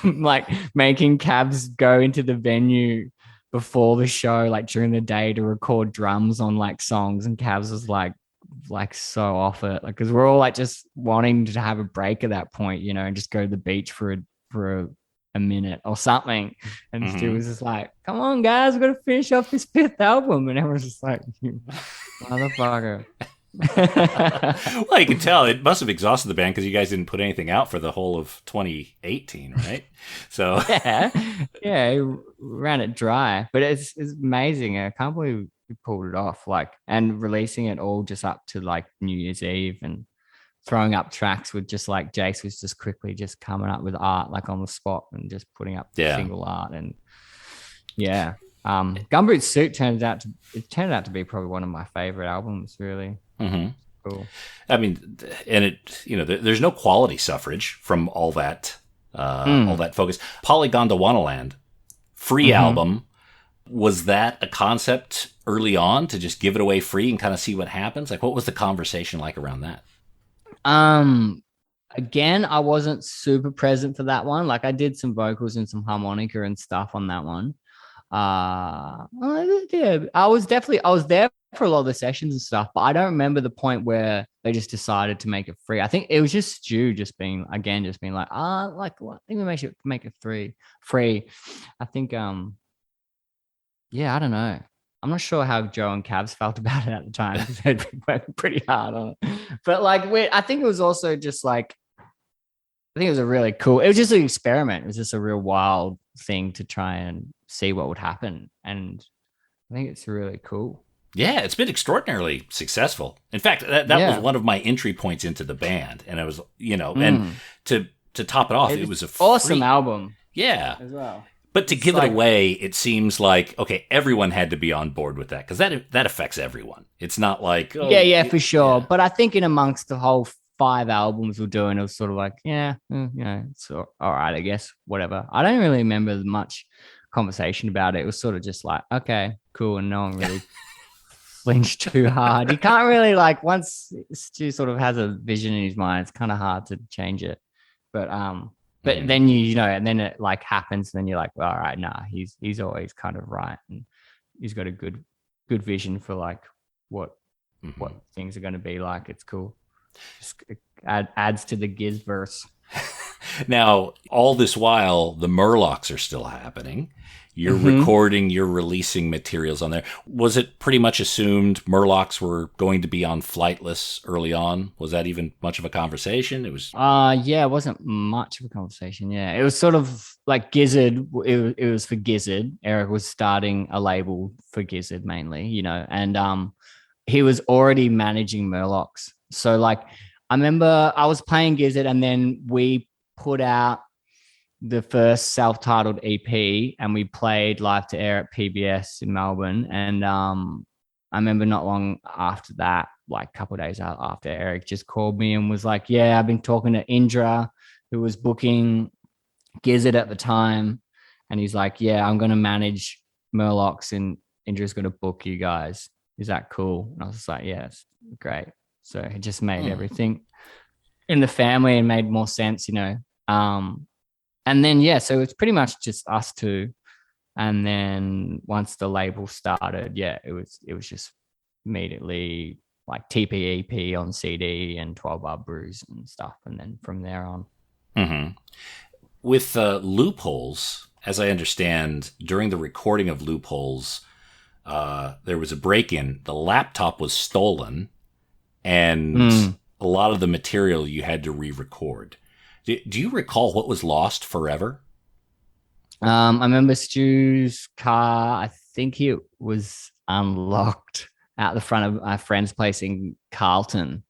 like making cabs go into the venue before the show, like during the day, to record drums on like songs, and Cabs was like so off it, like because we're all like just wanting to have a break at that point, and just go to the beach for a minute or something. And Stu was just like, "Come on, guys, we're gonna finish off this 5th album," and everyone's just like, "You motherfucker." Well, you can tell it must have exhausted the band because you guys didn't put anything out for the whole of 2018, right? So he ran it dry, but it's amazing. I can't believe we pulled it off, like, and releasing it all just up to like New Year's Eve, and throwing up tracks with just like Jace was just quickly just coming up with art like on the spot and just putting up single art. And Gumboot Suit turned out to be probably one of my favorite albums, really. Mm-hmm. Cool. I mean, and it, there's no quality suffrage from all that all that focus. Polygon to Wonderland, free album. Was that a concept early on to just give it away free and kind of see what happens? Like, what was the conversation like around that? Again, I wasn't super present for that one. Like, I did some vocals and some harmonica and stuff on that one. Yeah, I was there for a lot of the sessions and stuff, but I don't remember the point where they just decided to make it free. I think it was just Stu just being like, like, well, I think we should make it free. I think, yeah, I don't know. I'm not sure how Joe and Cavs felt about it at the time because they'd been working pretty hard on it. But like, I think it was also just like, I think it was it was just an experiment. It was just a real wild thing to try and see what would happen. And I think it's really cool. Yeah, it's been extraordinarily successful. In fact, that was one of my entry points into the band. And it was, and to top it off, it was a awesome album. Yeah. As well. But to give it away, it seems like, okay, everyone had to be on board with that because that affects everyone. It's not like... Oh, yeah, for sure. Yeah. But I think in amongst the whole 5 albums we're doing, it was sort of like, it's all right, I guess, whatever. I don't really remember much conversation about it. It was sort of just like, okay, cool, and no one really flinched too hard. You can't really, like, once Stu sort of has a vision in his mind, it's kind of hard to change it. But then and then it like happens, and then you're like, well, all right, nah, he's always kind of right, and he's got a good vision for like what things are going to be like. It's cool. Just adds to the Gizverse. Now, all this while, the Murlocs are still happening. You're recording, you're releasing materials on there. Was it pretty much assumed Murlocs were going to be on Flightless early on? Was that even much of a conversation? It was. Yeah, it wasn't much of a conversation. Yeah, it was sort of like Gizzard. It was for Gizzard. Eric was starting a label for Gizzard mainly, and he was already managing Murlocs. So like, I remember I was playing Gizzard, and then we put out the first self-titled EP, and we played live to air at PBS in Melbourne. And I remember not long after that, like a couple of days after, Eric just called me and was like, yeah, I've been talking to Indra, who was booking Gizzard at the time. And he's like, yeah, I'm going to manage Murlocs and Indra's going to book you guys. Is that cool? And I was just like, yeah, it's great. So it just made everything in the family and made more sense, and then, so it's pretty much just us two. And then once the label started, it was just immediately like TPEP on CD and 12 Bar Brews and stuff. And then from there on. Mm-hmm. With Loopholes, as I understand, during the recording of Loopholes, there was a break-in. The laptop was stolen, and a lot of the material you had to re-record. Do you recall what was lost forever? I remember Stu's car. I think it was unlocked out the front of my friend's place in Carlton,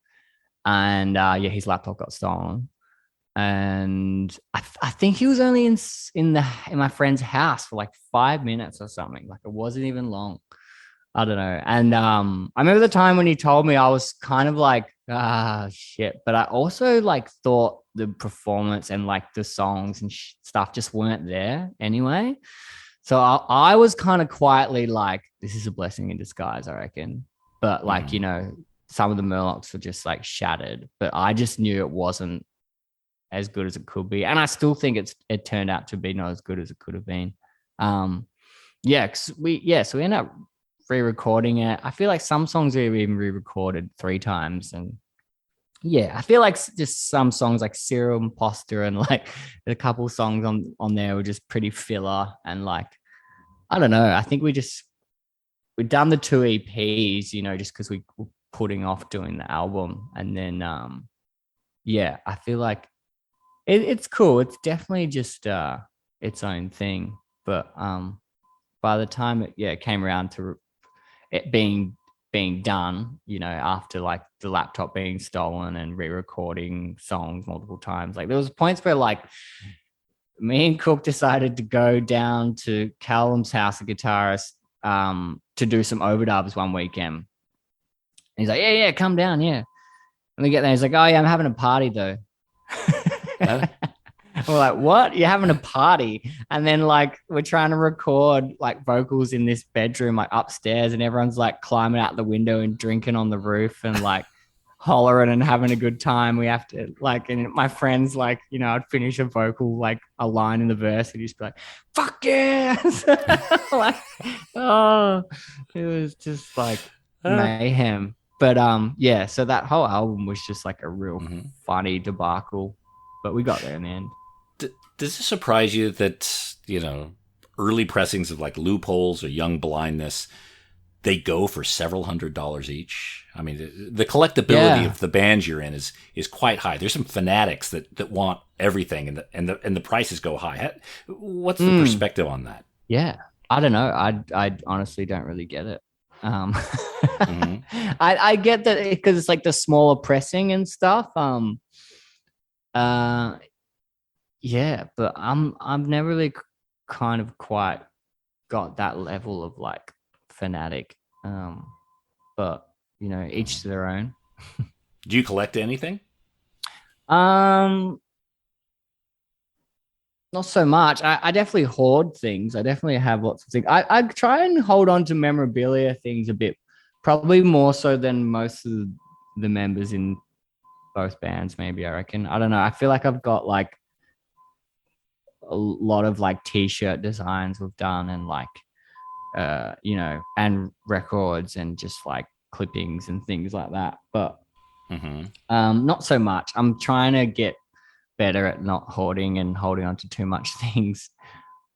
and his laptop got stolen. And I think he was only in my friend's house for like 5 minutes or something. Like, it wasn't even long. I don't know. And I remember the time when he told me, I was kind of like, shit. But I also like thought the performance and like the songs and stuff just weren't there anyway. So I was kind of quietly like, this is a blessing in disguise, I reckon. But like, some of the Murlocs were just like shattered, but I just knew it wasn't as good as it could be. And I still think it turned out to be not as good as it could have been. So we ended up re-recording it. I feel like some songs we've even re-recorded 3 times. And I feel like just some songs like Serial Imposter and like a couple songs on there were just pretty filler. And like, I don't know. I think we'd done the 2 EPs, just because we were putting off doing the album. And then, I feel like it's cool. It's definitely just its own thing. But by the time it came around to it being done, after like the laptop being stolen and re-recording songs multiple times, like there was points where like me and Cook decided to go down to Callum's house, a guitarist, to do some overdubs one weekend. And he's like, yeah, come down, yeah. And we get there, he's like, oh yeah, I'm having a party though. We're like, what? You're having a party? And then like we're trying to record like vocals in this bedroom, like upstairs, and everyone's like climbing out the window and drinking on the roof and like hollering and having a good time. We have to like, and my friends like, I'd finish a vocal, like a line in the verse, and just be like, "Fuck yeah!" Like, oh, it was just like mayhem. But yeah. So that whole album was just like a real funny debacle, but we got there in the end. Does it surprise you that early pressings of like Loopholes or Young Blindness, they go for several $100s each? I mean, the collectability of the bands you're in is quite high. There's some fanatics that want everything, and the prices go high. What's the perspective on that? Yeah, I don't know. I honestly don't really get it. I get that because it's like the smaller pressing and stuff. Yeah, but I've never really kind of quite got that level of like fanatic. But each to their own. Do you collect anything? Not so much. I definitely hoard things. I definitely have lots of things. I try and hold on to memorabilia things a bit, probably more so than most of the members in both bands, maybe, I reckon. I don't know. I feel like I've got like a lot of like t-shirt designs we've done and like, and records and just like clippings and things like that. But not so much. I'm trying to get better at not hoarding and holding on to too much things.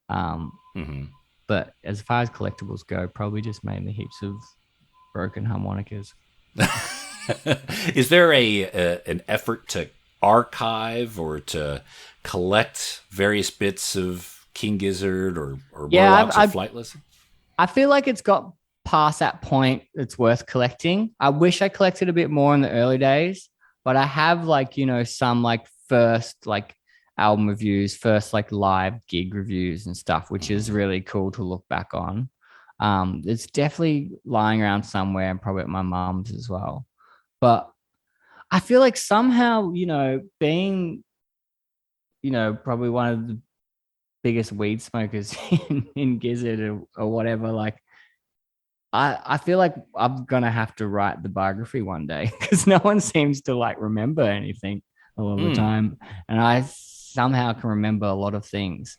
But as far as collectibles go, probably just mainly heaps of broken harmonicas. Is there an effort to archive or to collect various bits of King Gizzard or Murlocs or Flightless? I feel like it's got past that point. It's worth collecting. I wish I collected a bit more in the early days, but I have like, some like first like album reviews, first like live gig reviews and stuff, which is really cool to look back on. It's definitely lying around somewhere and probably at my mom's as well. But I feel like somehow, being, probably one of the biggest weed smokers in Gizzard or whatever, like I feel like I'm gonna have to write the biography one day because no one seems to like remember anything a lot of the time, and I somehow can remember a lot of things.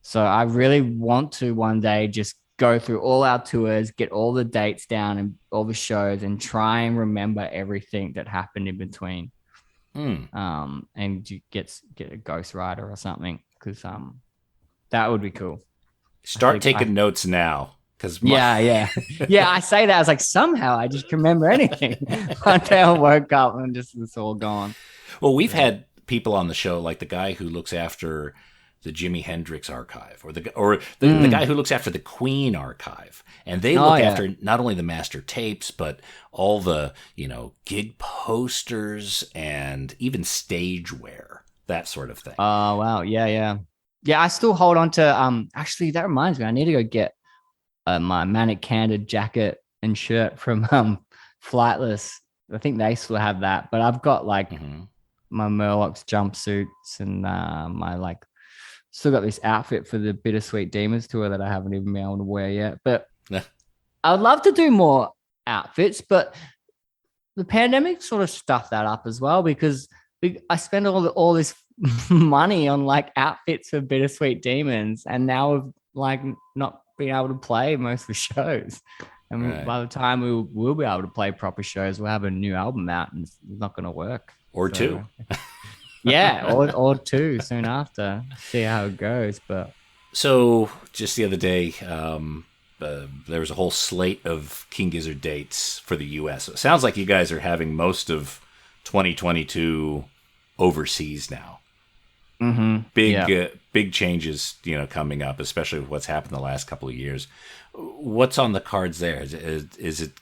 So I really want to one day just go through all our tours, get all the dates down and all the shows, and try and remember everything that happened in between. And you get a ghostwriter or something, because that would be cool. Start taking notes now. Yeah. I say that. I was like, somehow I just can remember anything. One day I woke up and just it's all gone. Well, we've had people on the show, like the guy who looks after the Jimi Hendrix archive, or the guy who looks after the Queen archive, and they look after not only the master tapes but all the gig posters and even stage wear, that sort of thing. Oh wow, yeah. I still hold on to. Actually, that reminds me, I need to go get my Manic Candid jacket and shirt from Flightless. I think they still have that, but I've got like my Murlocs jumpsuits and my like. Still got this outfit for the Bittersweet Demons tour that I haven't even been able to wear yet. But I would love to do more outfits, but the pandemic sort of stuffed that up as well, because I spent all this money on like outfits for Bittersweet Demons, and now we've like not been able to play most of the shows. And by the time we will be able to play proper shows, we'll have a new album out, and it's not going to work. Or two. Yeah, or two soon after. See how it goes. But so just the other day, there was a whole slate of King Gizzard dates for the U.S. So it sounds like you guys are having most of 2022 overseas now. Big changes, coming up, especially with what's happened the last couple of years. What's on the cards there? Is it?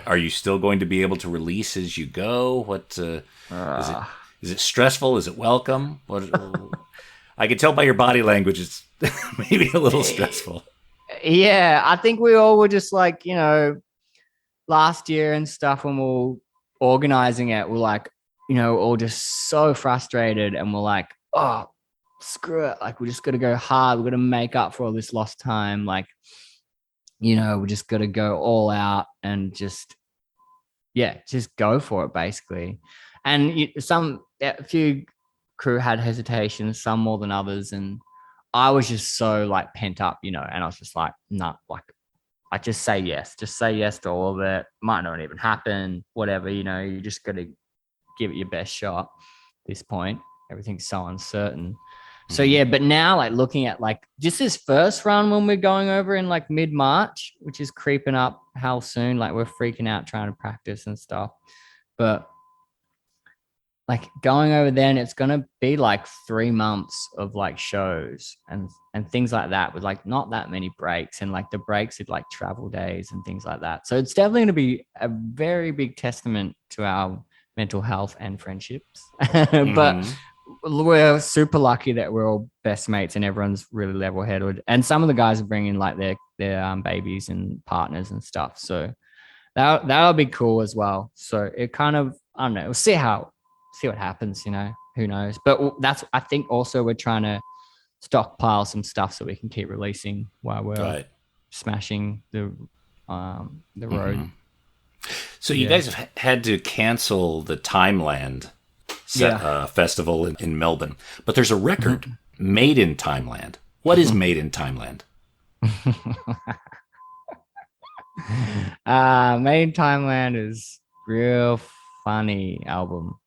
Are you still going to be able to release as you go? What is it? Is it stressful? Is it welcome? What? I can tell by your body language, it's maybe a little stressful. Yeah, I think we all were just like, last year and stuff when we were organizing it, we're like, all just so frustrated, and we're like, oh, screw it. Like, we just got to go hard. We're going to make up for all this lost time. Like, we just got to go all out and just go for it, basically. And a few crew had hesitations, some more than others. And I was just so like pent up, and I was just like, nah, like just say yes to all of it. Might not even happen, whatever, you just got to give it your best shot at this point. Everything's so uncertain. So yeah, but now like looking at like just this first run when we're going over in like mid-March, which is creeping up how soon, like we're freaking out trying to practice and stuff. But like going over then, it's going to be like 3 months of like shows and things like that with like not that many breaks, and like the breaks are like travel days and things like that. So it's definitely going to be a very big testament to our mental health and friendships. But we're super lucky that we're all best mates and everyone's really level-headed. And some of the guys are bringing like their babies and partners and stuff. So that'll be cool as well. So it kind of, I don't know, we'll see what happens, who knows. But I think also we're trying to stockpile some stuff so we can keep releasing while we're smashing the road. So you guys have had to cancel the Timeland festival in Melbourne, but there's a record made in Timeland. What is made in Timeland? Made in Timeland is real funny album.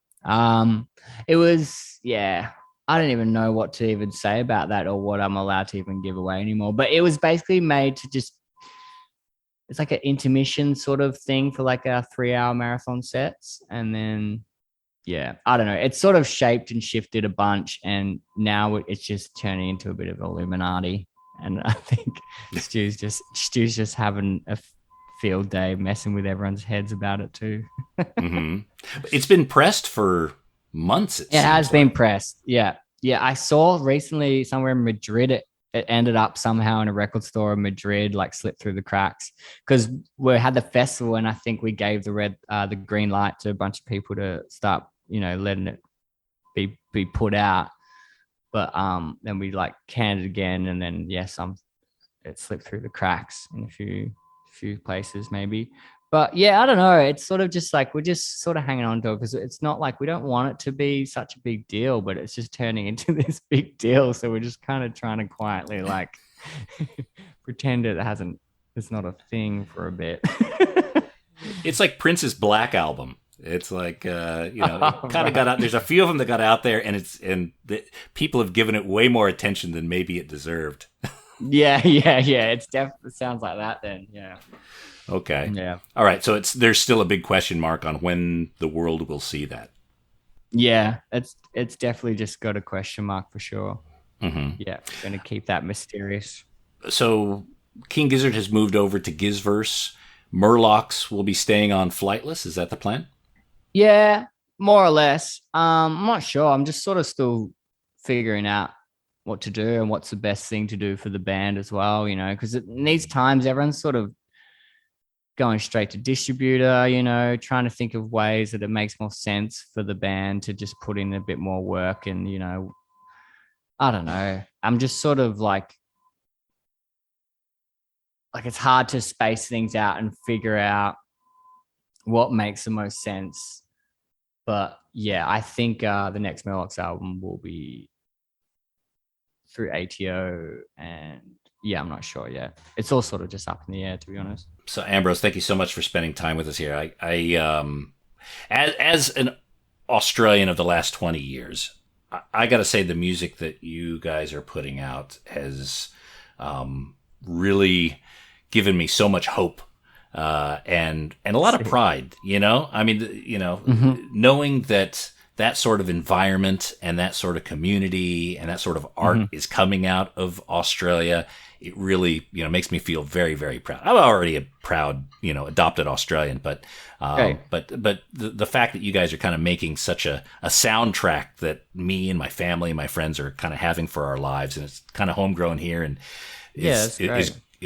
It was, I don't even know what to even say about that or what I'm allowed to even give away anymore. But it was basically made to it's like an intermission sort of thing for like our 3-hour marathon sets. And then, I don't know. It's sort of shaped and shifted a bunch. And now it's just turning into a bit of Illuminati. And I think Stu's just having a field day messing with everyone's heads about it too. It's been pressed for months. It has been pressed. Yeah. I saw recently somewhere in Madrid, it ended up somehow in a record store in Madrid, like slipped through the cracks because we had the festival and I think we gave the green light to a bunch of people to start, letting it be put out. But then we like canned it again, and then it slipped through the cracks in a few places maybe. But I don't know. It's sort of just like we're just sort of hanging on to it because it's not like we don't want it to be such a big deal, but it's just turning into this big deal. So we're just kind of trying to quietly like pretend it's not a thing for a bit. It's like Prince's Black Album. It's like kind of got out. There's a few of them that got out there, and people have given it way more attention than maybe it deserved. Yeah. It sounds like that then. Yeah. Okay. Yeah. All right. So there's still a big question mark on when the world will see that. Yeah, it's definitely just got a question mark for sure. Yeah, going to keep that mysterious. So King Gizzard has moved over to Gizverse. Murlocs will be staying on Flightless. Is that the plan? Yeah, more or less. I'm not sure. I'm just sort of still figuring out what to do and what's the best thing to do for the band as well, because in these times everyone's sort of going straight to distributor, trying to think of ways that it makes more sense for the band to just put in a bit more work. And, I don't know. I'm just sort of like it's hard to space things out and figure out what makes the most sense. But I think the next Murlocs album will be through ATO, and I'm not sure yet. It's all sort of just up in the air, to be honest. So Ambrose, thank you so much for spending time with us here. I as an Australian of the last 20 years, I got to say the music that you guys are putting out has really given me so much hope and a lot of pride. I mean, knowing that sort of environment and that sort of community and that sort of art is coming out of Australia, it really, makes me feel very, very proud. I'm already a proud, adopted Australian, but the fact that you guys are kind of making such a soundtrack that me and my family and my friends are kind of having for our lives, and it's kind of homegrown here, and is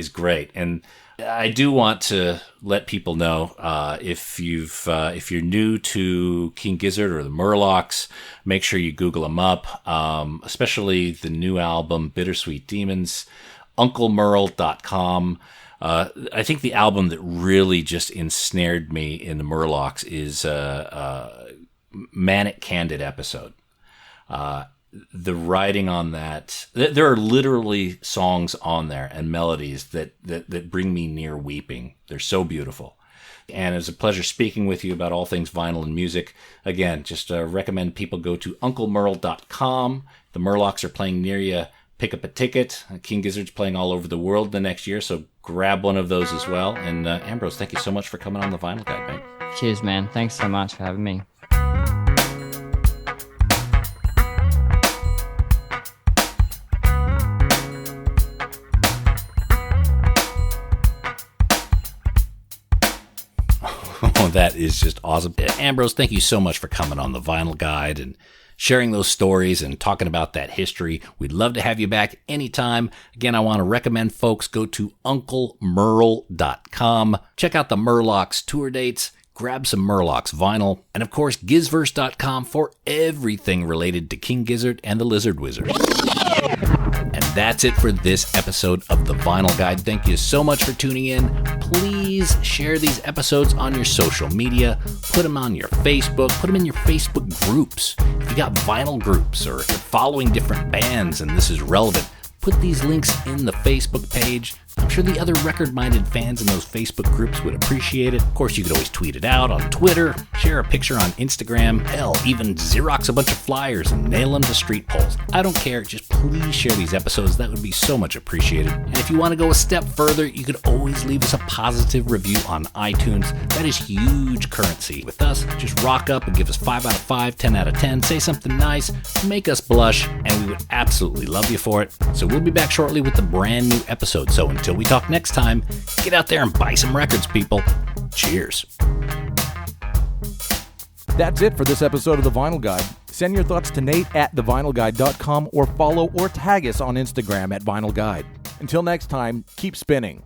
great. And I do want to let people know, if you're new to King Gizzard or the Murlocs, make sure you Google them up, especially the new album, Bittersweet Demons, unclemerle.com. I think the album that really just ensnared me in the Murlocs is Manic Candid Episode. The writing on that, there are literally songs on there and melodies that bring me near weeping. They're so beautiful. And it was a pleasure speaking with you about all things vinyl and music. Again, just recommend people go to unclemerle.com. The Murlocs are playing near you. Pick up a ticket. King Gizzard's playing all over the world the next year, so grab one of those as well. And Ambrose, thank you so much for coming on the Vinyl Guide, mate. Cheers, man. Thanks so much for having me. Oh, that is just awesome. Ambrose, thank you so much for coming on the Vinyl Guide and sharing those stories and talking about that history. We'd love to have you back anytime. Again, I want to recommend folks go to unclemerle.com. Check out the Murlocs tour dates. Grab some Murlocs vinyl. And of course, gizverse.com for everything related to King Gizzard and the Lizard Wizard. And that's it for this episode of The Vinyl Guide. Thank you so much for tuning in. Please share these episodes on your social media. Put them on your Facebook. Put them in your Facebook groups. If you got vinyl groups or if you're following different bands and this is relevant, put these links in the Facebook page. I'm sure the other record-minded fans in those Facebook groups would appreciate it. Of course, you could always tweet it out on Twitter, share a picture on Instagram, hell, even Xerox a bunch of flyers and nail them to street poles. I don't care, just please share these episodes. That would be so much appreciated. And if you want to go a step further, you could always leave us a positive review on iTunes. That is huge currency. With us, just rock up and give us 5 out of 5, 10 out of 10, say something nice, make us blush, and we would absolutely love you for it. So we'll be back shortly with a brand new episode. So until we talk next time, get out there and buy some records, people. Cheers. That's it for this episode of The Vinyl Guide. Send your thoughts to Nate at thevinylguide.com or follow or tag us on Instagram at Vinyl Guide. Until next time, keep spinning.